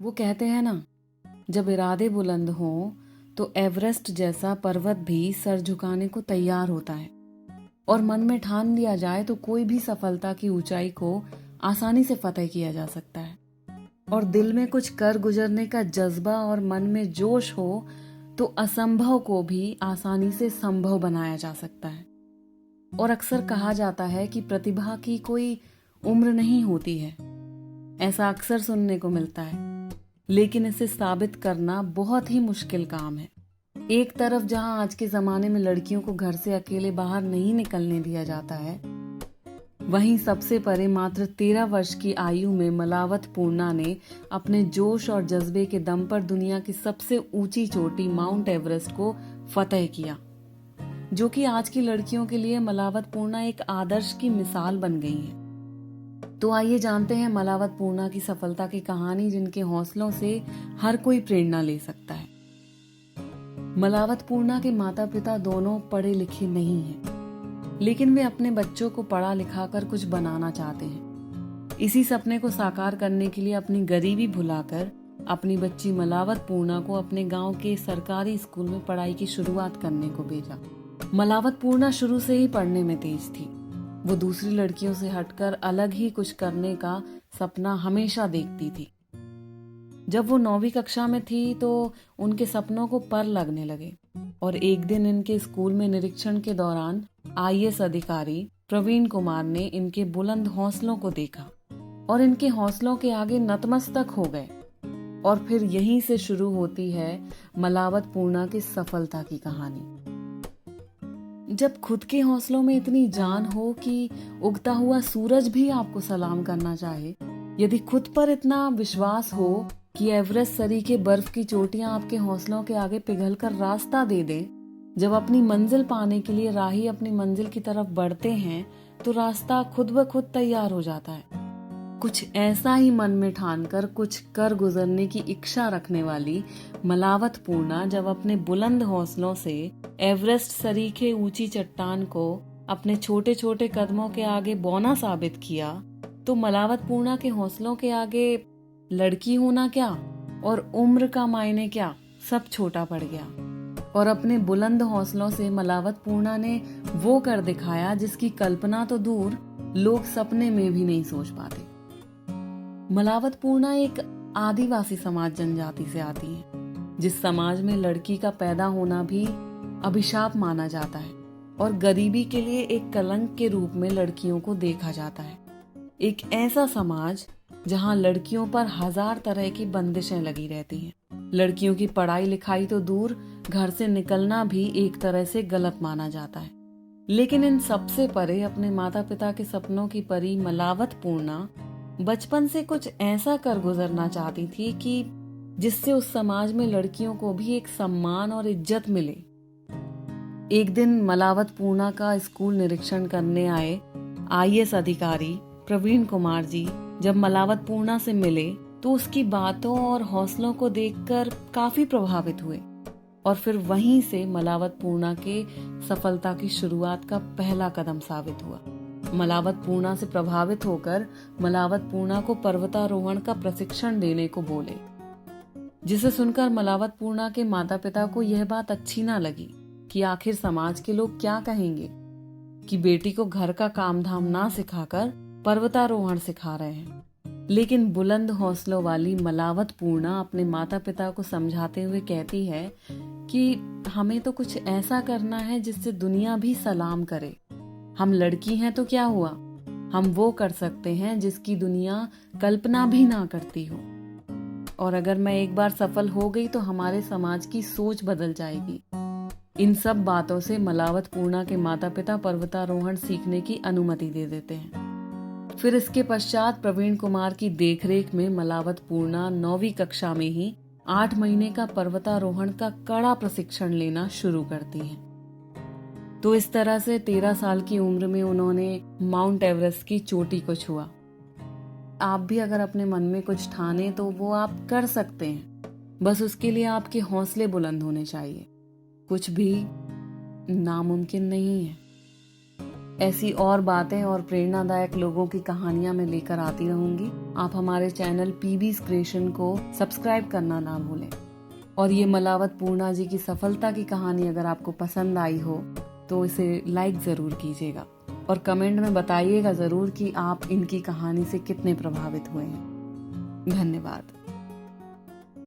वो कहते हैं ना, जब इरादे बुलंद हों तो एवरेस्ट जैसा पर्वत भी सर झुकाने को तैयार होता है। और मन में ठान लिया जाए तो कोई भी सफलता की ऊंचाई को आसानी से फतेह किया जा सकता है। और दिल में कुछ कर गुजरने का जज्बा और मन में जोश हो तो असंभव को भी आसानी से संभव बनाया जा सकता है। और अक्सर कहा जाता है कि प्रतिभा की कोई उम्र नहीं होती है। ऐसा अक्सर सुनने को मिलता है, लेकिन इसे साबित करना बहुत ही मुश्किल काम है। एक तरफ जहां आज के जमाने में लड़कियों को घर से अकेले बाहर नहीं निकलने दिया जाता है, वहीं सबसे परे मात्र 13 वर्ष की आयु में मलावत पूर्णा ने अपने जोश और जज्बे के दम पर दुनिया की सबसे ऊंची चोटी माउंट एवरेस्ट को फतेह किया, जो कि आज की लड़कियों के लिए मलावत पूर्णा एक आदर्श की मिसाल बन गई है। तो आइए जानते हैं मलावत पूर्णा की सफलता की कहानी, जिनके हौसलों से हर कोई प्रेरणा ले सकता है। मलावत पूर्णा के माता पिता दोनों पढ़े लिखे नहीं हैं, लेकिन वे अपने बच्चों को पढ़ा लिखा कर कुछ बनाना चाहते हैं। इसी सपने को साकार करने के लिए अपनी गरीबी भुलाकर अपनी बच्ची मलावत पूर्णा को अपने गांव के सरकारी स्कूल में पढ़ाई की शुरुआत करने को भेजा। मलावत पूर्णा शुरू से ही पढ़ने में तेज थी। वो दूसरी लड़कियों से हटकर अलग ही कुछ करने का सपना हमेशा देखती थी। जब वो 9वीं कक्षा में थी तो उनके सपनों को पर लगने लगे और एक दिन इनके स्कूल में निरीक्षण के दौरान आईएएस अधिकारी प्रवीण कुमार ने इनके बुलंद हौसलों को देखा और इनके हौसलों के आगे नतमस्तक हो गए। और फिर यहीं से शुरू होती है मलावत पूर्णा की सफलता की कहानी। जब खुद के हौसलों में इतनी जान हो कि उगता हुआ सूरज भी आपको सलाम करना चाहे, यदि खुद पर इतना विश्वास हो कि एवरेस्ट सरीखे बर्फ की चोटियां आपके हौसलों के आगे पिघलकर रास्ता दे दे, जब अपनी मंजिल पाने के लिए राही अपनी मंजिल की तरफ बढ़ते हैं तो रास्ता खुद ब खुद तैयार हो जाता है। कुछ ऐसा ही मन में ठानकर कुछ कर गुजरने की इच्छा रखने वाली मलावत पूर्णा जब अपने बुलंद हौसलों से एवरेस्ट सरीखे ऊंची चट्टान को अपने छोटे छोटे कदमों के आगे बौना साबित किया, तो मलावत पूर्णा के हौसलों के आगे लड़की होना क्या और उम्र का मायने क्या, सब छोटा पड़ गया। और अपने बुलंद हौसलों से मलावत पूर्णा ने वो कर दिखाया जिसकी कल्पना तो दूर, लोग सपने में भी नहीं सोच पाते। मलावत पूर्णा एक आदिवासी समाज जनजाति से आती है, जिस समाज में लड़की का पैदा होना भी अभिशाप माना जाता है और गरीबी के लिए एक कलंक के रूप में लड़कियों को देखा जाता है। एक ऐसा समाज जहां लड़कियों पर हजार तरह की बंदिशें लगी रहती हैं। लड़कियों की पढ़ाई लिखाई तो दूर, घर से निकलना भी एक तरह से गलत माना जाता है। लेकिन इन सबसे परे अपने माता पिता के सपनों की परी मलावत पूर्णा बचपन से कुछ ऐसा कर गुजरना चाहती थी कि जिससे उस समाज में लड़कियों को भी एक सम्मान और इज्जत मिले। एक दिन मलावत पूर्णा का स्कूल निरीक्षण करने आए आईएएस अधिकारी प्रवीण कुमार जी जब मलावत पूर्णा से मिले तो उसकी बातों और हौसलों को देखकर काफी प्रभावित हुए और फिर वहीं से मलावत पूर्णा के सफलता की शुरुआत का पहला कदम साबित हुआ। मलावत पूर्णा से प्रभावित होकर मलावत पूर्णा को पर्वतारोहण का प्रशिक्षण देने को बोले, जिसे सुनकर मलावत पूर्णा के माता पिता को यह बात अच्छी ना लगी कि आखिर समाज के लोग क्या कहेंगे कि बेटी को घर का काम धाम ना सिखाकर पर्वतारोहण सिखा रहे हैं। लेकिन बुलंद हौसलों वाली मलावत पूर्णा अपने माता पिता को समझाते हुए कहती है कि हमें तो कुछ ऐसा करना है जिससे दुनिया भी सलाम करे। हम लड़की हैं तो क्या हुआ, हम वो कर सकते हैं जिसकी दुनिया कल्पना भी ना करती हो। और अगर मैं एक बार सफल हो गई तो हमारे समाज की सोच बदल जाएगी। इन सब बातों से मलावत पूर्णा के माता पिता पर्वतारोहण सीखने की अनुमति दे देते हैं। फिर इसके पश्चात प्रवीण कुमार की देखरेख में मलावत पूर्णा 9वीं कक्षा में ही 8 महीने का पर्वतारोहण का कड़ा प्रशिक्षण लेना शुरू करती हैं। तो इस तरह से 13 साल की उम्र में उन्होंने माउंट एवरेस्ट की चोटी को छुआ। आप भी अगर अपने मन में कुछ ठाने तो वो आप कर सकते हैं, बस उसके लिए आपके हौसले बुलंद होने चाहिए। कुछ भी नामुमकिन नहीं है। ऐसी और बातें और प्रेरणादायक लोगों की कहानियां मैं लेकर आती रहूंगी। आप हमारे चैनल पीबी's क्रिएशन को सब्सक्राइब करना ना भूलें। और ये मलावत पूर्णा जी की सफलता की कहानी अगर आपको पसंद आई हो तो इसे लाइक ज़रूर कीजिएगा और कमेंट में बताइएगा ज़रूर कि आप इनकी कहानी से कितने प्रभावित हुए हैं। धन्यवाद।